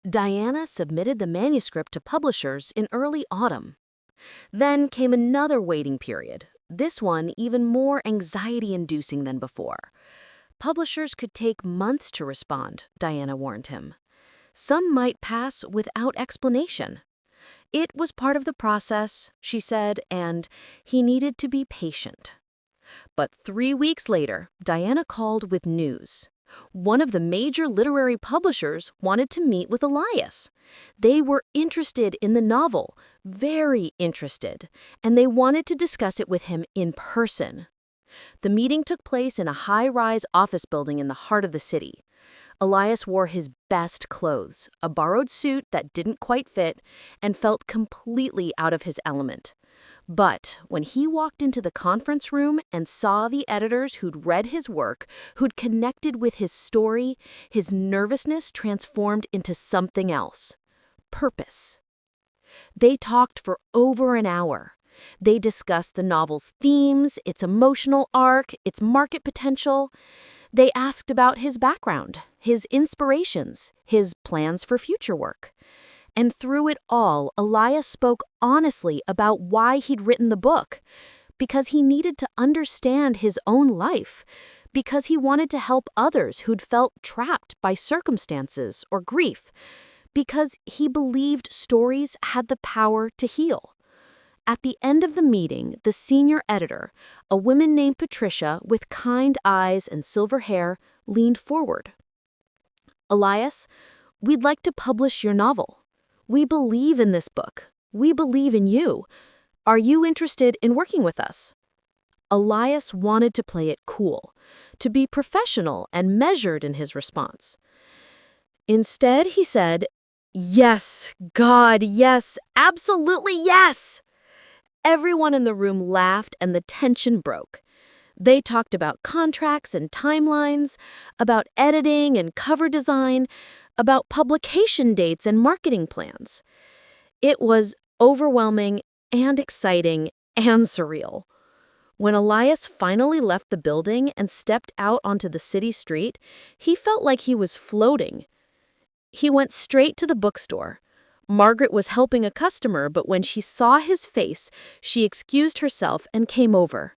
Diana submitted the manuscript to publishers in early autumn. Then came another waiting period, this one even more anxiety-inducing than before. Publishers could take months to respond, Diana warned him. Some might pass without explanation. It was part of the process, she said, and he needed to be patient. But 3 weeks later, Diana called with news. One of the major literary publishers wanted to meet with Elias. They were interested in the novel, very interested, and they wanted to discuss it with him in person. The meeting took place in a high-rise office building in the heart of the city. Elias wore his best clothes, a borrowed suit that didn't quite fit, and felt completely out of his element. But when he walked into the conference room and saw the editors who'd read his work, who'd connected with his story, his nervousness transformed into something else: purpose. They talked for over an hour. They discussed the novel's themes, its emotional arc, its market potential. They asked about his background, his inspirations, his plans for future work. And through it all, Elias spoke honestly about why he'd written the book. Because he needed to understand his own life. Because he wanted to help others who'd felt trapped by circumstances or grief. Because he believed stories had the power to heal. At the end of the meeting, the senior editor, a woman named Patricia with kind eyes and silver hair, leaned forward. "Elias, we'd like to publish your novel. We believe in this book. We believe in you. Are you interested in working with us?" Elias wanted to play it cool, to be professional and measured in his response. Instead, he said, "Yes, God, yes, absolutely yes!" Everyone in the room laughed and the tension broke. They talked about contracts and timelines, about editing and cover design, about publication dates and marketing plans. It was overwhelming and exciting and surreal. When Elias finally left the building and stepped out onto the city street, he felt like he was floating. He went straight to the bookstore. Margaret was helping a customer, but when she saw his face, she excused herself and came over.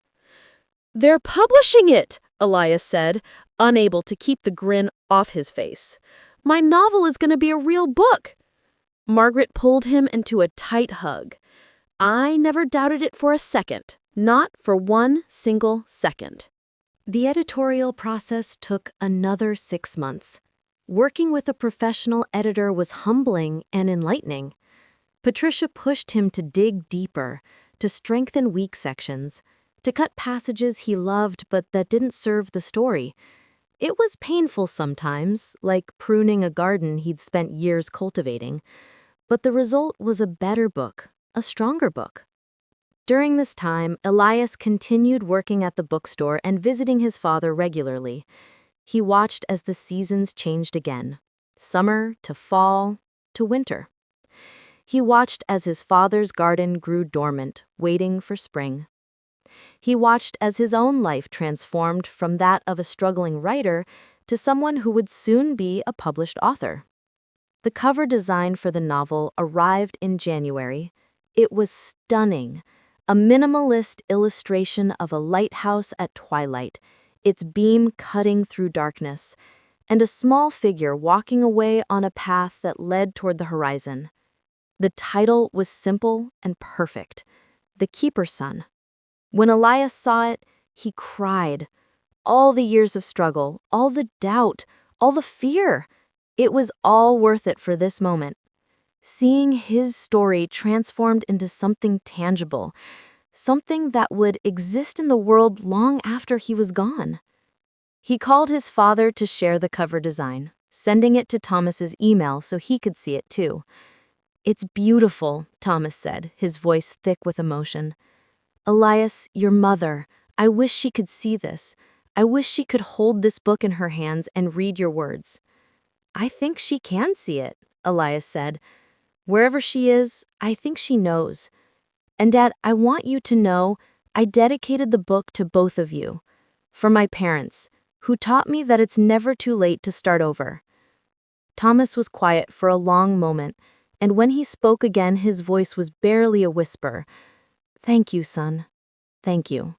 "They're publishing it," Elias said, unable to keep the grin off his face. "My novel is going to be a real book." Margaret pulled him into a tight hug. "I never doubted it for a second, not for one single second." The editorial process took another 6 months. Working with a professional editor was humbling and enlightening. Patricia pushed him to dig deeper, to strengthen weak sections, to cut passages he loved but that didn't serve the story. It was painful sometimes, like pruning a garden he'd spent years cultivating. But the result was a better book, a stronger book. During this time, Elias continued working at the bookstore and visiting his father regularly. He watched as the seasons changed again, summer to fall to winter. He watched as his father's garden grew dormant, waiting for spring. He watched as his own life transformed from that of a struggling writer to someone who would soon be a published author. The cover design for the novel arrived in January. It was stunning, a minimalist illustration of a lighthouse at twilight, its beam cutting through darkness, and a small figure walking away on a path that led toward the horizon. The title was simple and perfect: The Keeper's Son. When Elias saw it, he cried. All the years of struggle, all the doubt, all the fear, it was all worth it for this moment. Seeing his story transformed into something tangible, something that would exist in the world long after he was gone. He called his father to share the cover design, sending it to Thomas's email so he could see it too. "It's beautiful," Thomas said, his voice thick with emotion. "Elias, your mother, I wish she could see this. I wish she could hold this book in her hands and read your words." "I think she can see it," Elias said. "Wherever she is, I think she knows. And Dad, I want you to know I dedicated the book to both of you. For my parents, who taught me that it's never too late to start over." Thomas was quiet for a long moment, and when he spoke again, his voice was barely a whisper. "Thank you, son. Thank you."